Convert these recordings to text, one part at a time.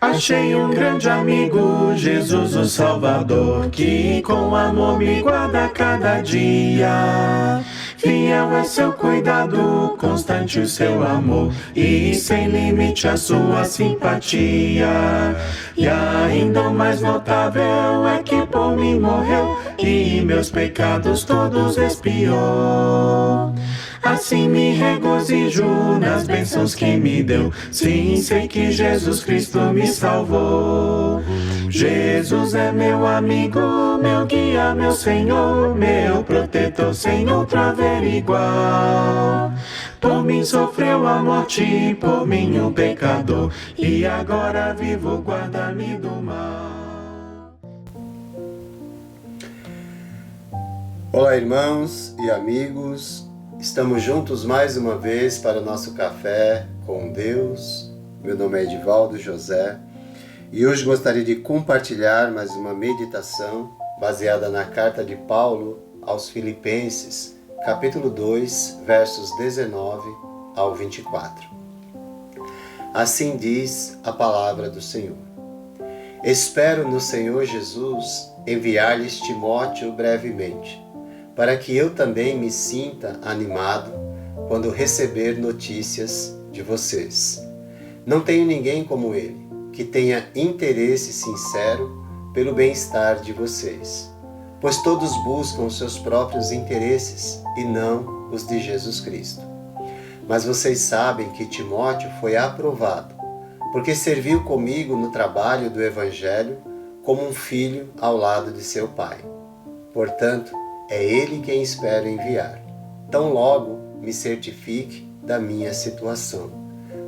Achei um grande amigo, Jesus o Salvador, que com amor me guarda cada dia. Fiel é seu cuidado, constante o seu amor, e sem limite a sua simpatia. E ainda o mais notável é que por mim morreu, e meus pecados todos expiou. Assim me regozijo nas bênçãos que me deu. Sim, sei que Jesus Cristo me salvou. Jesus é meu amigo, meu guia, meu Senhor, meu protetor, sem outro haver igual. Por mim sofreu a morte, por mim um pecador, e agora vivo, guarda-me do mal. Olá, irmãos e amigos. Estamos juntos mais uma vez para o nosso café com Deus. Meu nome é Edivaldo José e hoje gostaria de compartilhar mais uma meditação baseada na carta de Paulo aos Filipenses, capítulo 2, versos 19 ao 24. Assim diz a palavra do Senhor. Espero no Senhor Jesus enviar-lhes Timóteo brevemente, para que eu também me sinta animado quando receber notícias de vocês. Não tenho ninguém como ele, que tenha interesse sincero pelo bem-estar de vocês, pois todos buscam seus próprios interesses e não os de Jesus Cristo. Mas vocês sabem que Timóteo foi aprovado, porque serviu comigo no trabalho do Evangelho como um filho ao lado de seu pai. Portanto, é ele quem espero enviar. Tão logo me certifique da minha situação,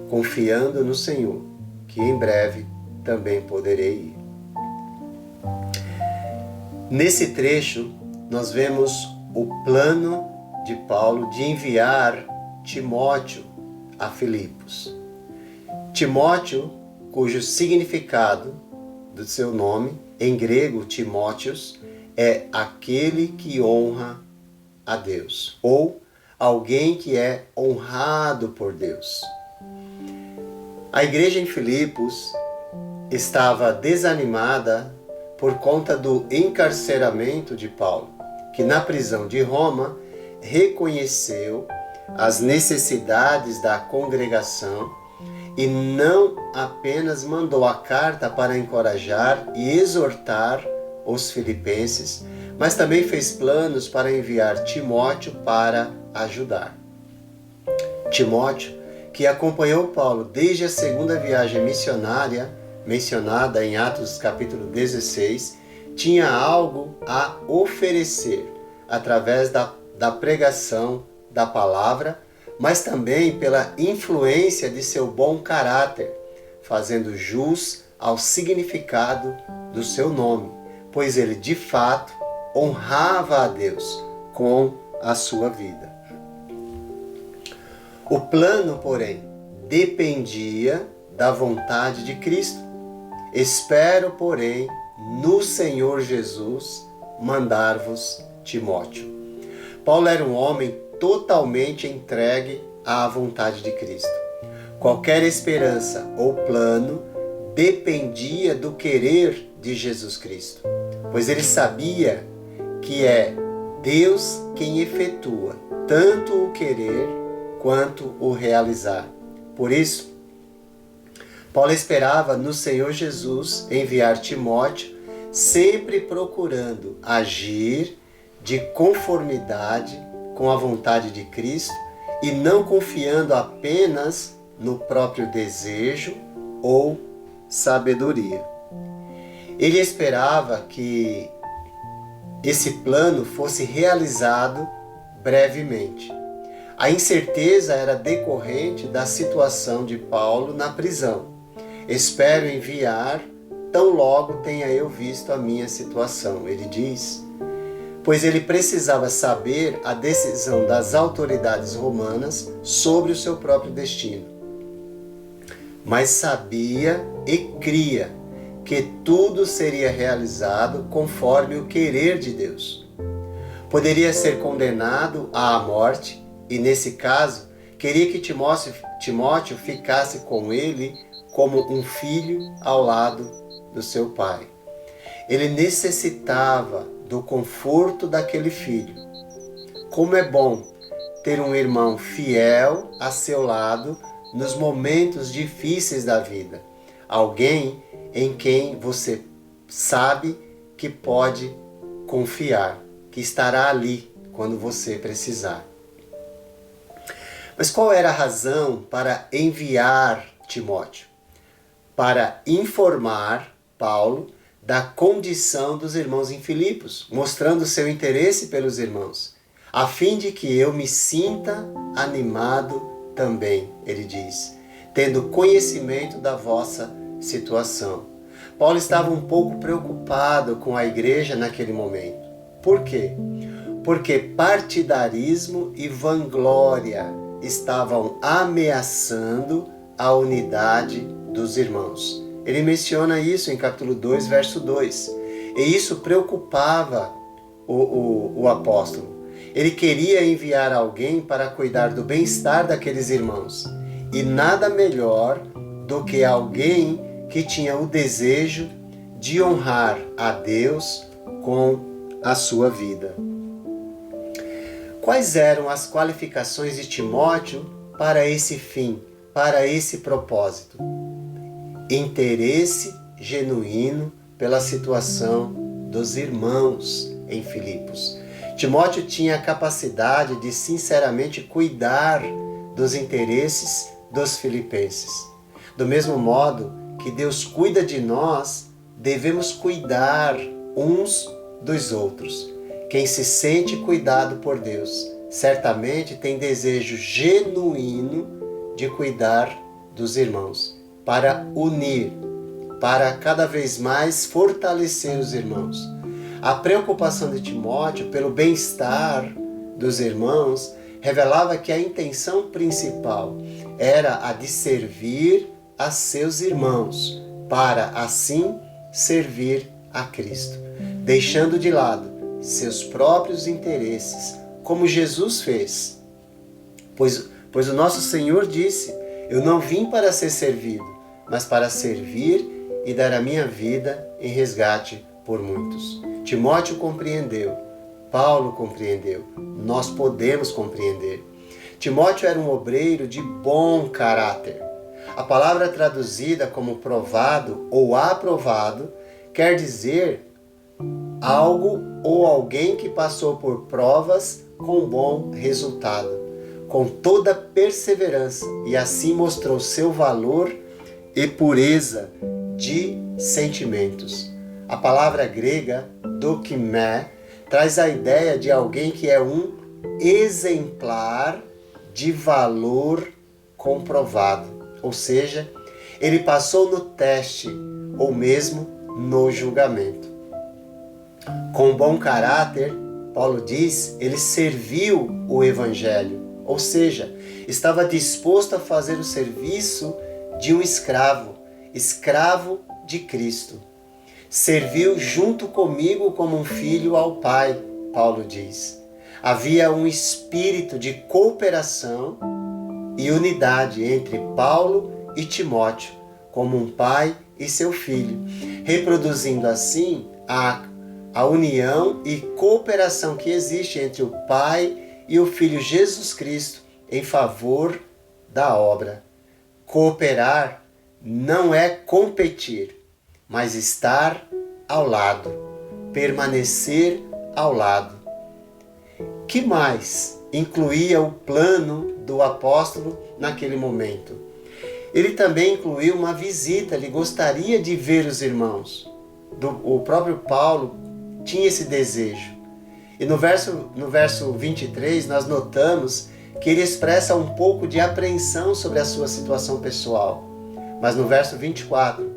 confiando no Senhor, que em breve também poderei ir. Nesse trecho, nós vemos o plano de Paulo de enviar Timóteo a Filipos. Timóteo, cujo significado do seu nome, em grego, Timóteos, é aquele que honra a Deus, ou alguém que é honrado por Deus. A igreja em Filipos estava desanimada por conta do encarceramento de Paulo, que na prisão de Roma reconheceu as necessidades da congregação e não apenas mandou a carta para encorajar e exortar os filipenses, mas também fez planos para enviar Timóteo para ajudar. Timóteo, que acompanhou Paulo desde a segunda viagem missionária, mencionada em Atos capítulo 16, tinha algo a oferecer através da pregação da palavra, mas também pela influência de seu bom caráter, fazendo jus ao significado do seu nome, pois ele de fato honrava a Deus com a sua vida. O plano, porém, dependia da vontade de Cristo. Espero, porém, no Senhor Jesus mandar-vos Timóteo. Paulo era um homem totalmente entregue à vontade de Cristo. Qualquer esperança ou plano dependia do querer de Jesus Cristo, pois ele sabia que é Deus quem efetua tanto o querer quanto o realizar. Por isso, Paulo esperava no Senhor Jesus enviar Timóteo, sempre procurando agir de conformidade com a vontade de Cristo e não confiando apenas no próprio desejo ou sabedoria. Ele esperava que esse plano fosse realizado brevemente. A incerteza era decorrente da situação de Paulo na prisão. Espero enviar, tão logo tenha eu visto a minha situação, ele diz, pois ele precisava saber a decisão das autoridades romanas sobre o seu próprio destino. Mas sabia e cria que tudo seria realizado conforme o querer de Deus. Poderia ser condenado à morte e, nesse caso, queria que Timóteo ficasse com ele como um filho ao lado do seu pai. Ele necessitava do conforto daquele filho. Como é bom ter um irmão fiel a seu lado nos momentos difíceis da vida. Alguém em quem você sabe que pode confiar, que estará ali quando você precisar. Mas qual era a razão para enviar Timóteo? Para informar Paulo da condição dos irmãos em Filipos, mostrando seu interesse pelos irmãos, a fim de que eu me sinta animado também, ele diz, tendo conhecimento da vossa situação. Paulo estava um pouco preocupado com a igreja naquele momento. Por quê? Porque partidarismo e vanglória estavam ameaçando a unidade dos irmãos. Ele menciona isso em capítulo 2, verso 2. E isso preocupava o apóstolo. Ele queria enviar alguém para cuidar do bem-estar daqueles irmãos. E nada melhor do que alguém que tinha o desejo de honrar a Deus com a sua vida. Quais eram as qualificações de Timóteo para esse fim, para esse propósito? Interesse genuíno pela situação dos irmãos em Filipos. Timóteo tinha a capacidade de sinceramente cuidar dos interesses dos filipenses. Do mesmo modo que Deus cuida de nós, devemos cuidar uns dos outros. Quem se sente cuidado por Deus, certamente tem desejo genuíno de cuidar dos irmãos, para unir, para cada vez mais fortalecer os irmãos. A preocupação de Timóteo pelo bem-estar dos irmãos revelava que a intenção principal era a de servir a seus irmãos, para assim servir a Cristo, deixando de lado seus próprios interesses, como Jesus fez. Pois o nosso Senhor disse: eu não vim para ser servido, mas para servir e dar a minha vida em resgate por muitos. Timóteo compreendeu, Paulo compreendeu, nós podemos compreender. Timóteo era um obreiro de bom caráter. A palavra traduzida como provado ou aprovado quer dizer algo ou alguém que passou por provas com bom resultado, com toda perseverança, e assim mostrou seu valor e pureza de sentimentos. A palavra grega dokimé traz a ideia de alguém que é um exemplar de valor comprovado, ou seja, ele passou no teste ou mesmo no julgamento. Com bom caráter, Paulo diz, ele serviu o evangelho, ou seja, estava disposto a fazer o serviço de um escravo de Cristo. Serviu junto comigo como um filho ao Pai, Paulo diz. Havia um espírito de cooperação e unidade entre Paulo e Timóteo, como um pai e seu filho, reproduzindo assim a união e cooperação que existe entre o Pai e o Filho Jesus Cristo em favor da obra. Cooperar não é competir, mas estar ao lado, permanecer ao lado. Que mais incluía o plano do apóstolo naquele momento? Ele também incluiu uma visita, ele gostaria de ver os irmãos. O próprio Paulo tinha esse desejo. E no verso 23 nós notamos que ele expressa um pouco de apreensão sobre a sua situação pessoal. Mas no verso 24,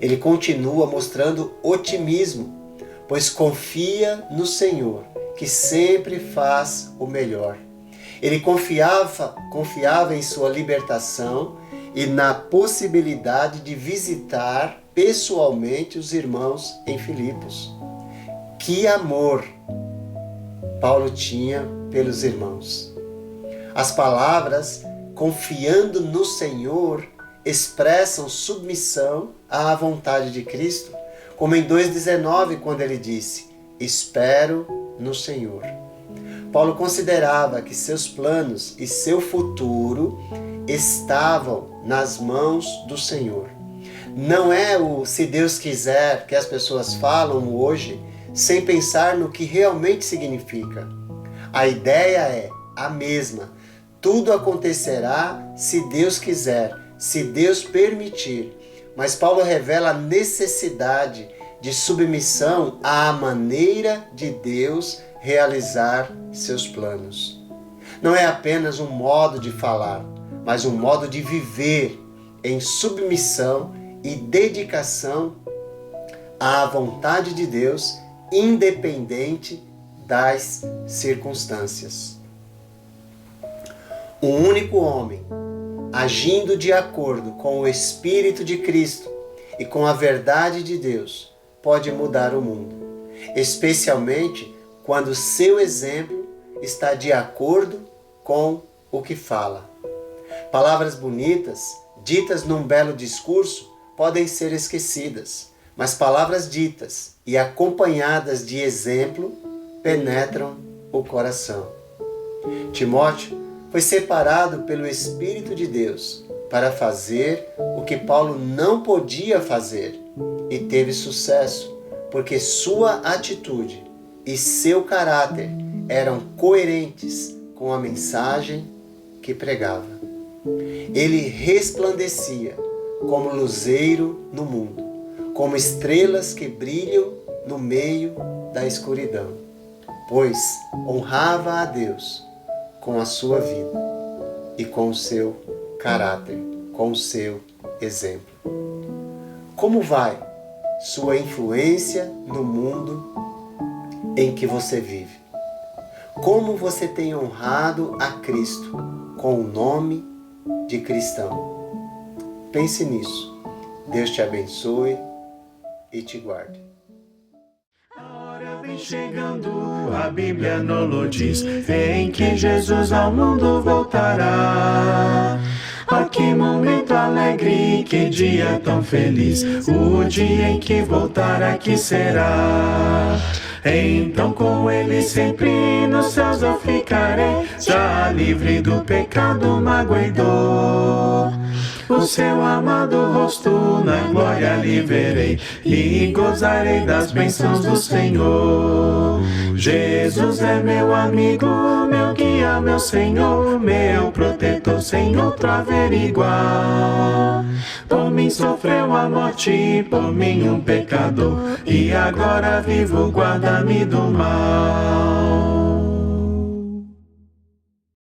ele continua mostrando otimismo, pois confia no Senhor, que sempre faz o melhor. Ele confiava em sua libertação e na possibilidade de visitar pessoalmente os irmãos em Filipos. Que amor Paulo tinha pelos irmãos. As palavras confiando no Senhor expressam submissão à vontade de Cristo, como em 2,19, quando ele disse: espero no Senhor. Paulo considerava que seus planos e seu futuro estavam nas mãos do Senhor. Não é o "se Deus quiser" que as pessoas falam hoje, sem pensar no que realmente significa. A ideia é a mesma. Tudo acontecerá se Deus quiser, se Deus permitir. Mas Paulo revela a necessidade de submissão à maneira de Deus realizar seus planos. Não é apenas um modo de falar, mas um modo de viver em submissão e dedicação à vontade de Deus, independente das circunstâncias. Um único homem, agindo de acordo com o Espírito de Cristo e com a verdade de Deus, pode mudar o mundo, especialmente quando seu exemplo está de acordo com o que fala. Palavras bonitas, ditas num belo discurso, podem ser esquecidas, mas palavras ditas e acompanhadas de exemplo penetram o coração. Timóteo foi separado pelo Espírito de Deus para fazer o que Paulo não podia fazer e teve sucesso, porque sua atitude e seu caráter eram coerentes com a mensagem que pregava. Ele resplandecia como luzeiro no mundo, como estrelas que brilham no meio da escuridão, pois honrava a Deus com a sua vida e com o seu caráter, com o seu exemplo. Como vai sua influência no mundo em que você vive? Como você tem honrado a Cristo com o nome de cristão? Pense nisso. Deus te abençoe e te guarde. A hora vem chegando, a Bíblia nos diz, em que Jesus ao mundo voltará. Ah, que momento alegre, que dia tão feliz, o dia em que voltará, que será. Então com ele sempre nos céus eu ficarei, já livre do pecado, mágoa e dor. O seu amado rosto na glória lhe verei, e gozarei das bênçãos do Senhor. Jesus é meu amigo, meu guia, meu Senhor, meu protetor, sem outro haver igual. Por mim sofreu a morte, por mim um pecador, e agora vivo, guarda-me do mal.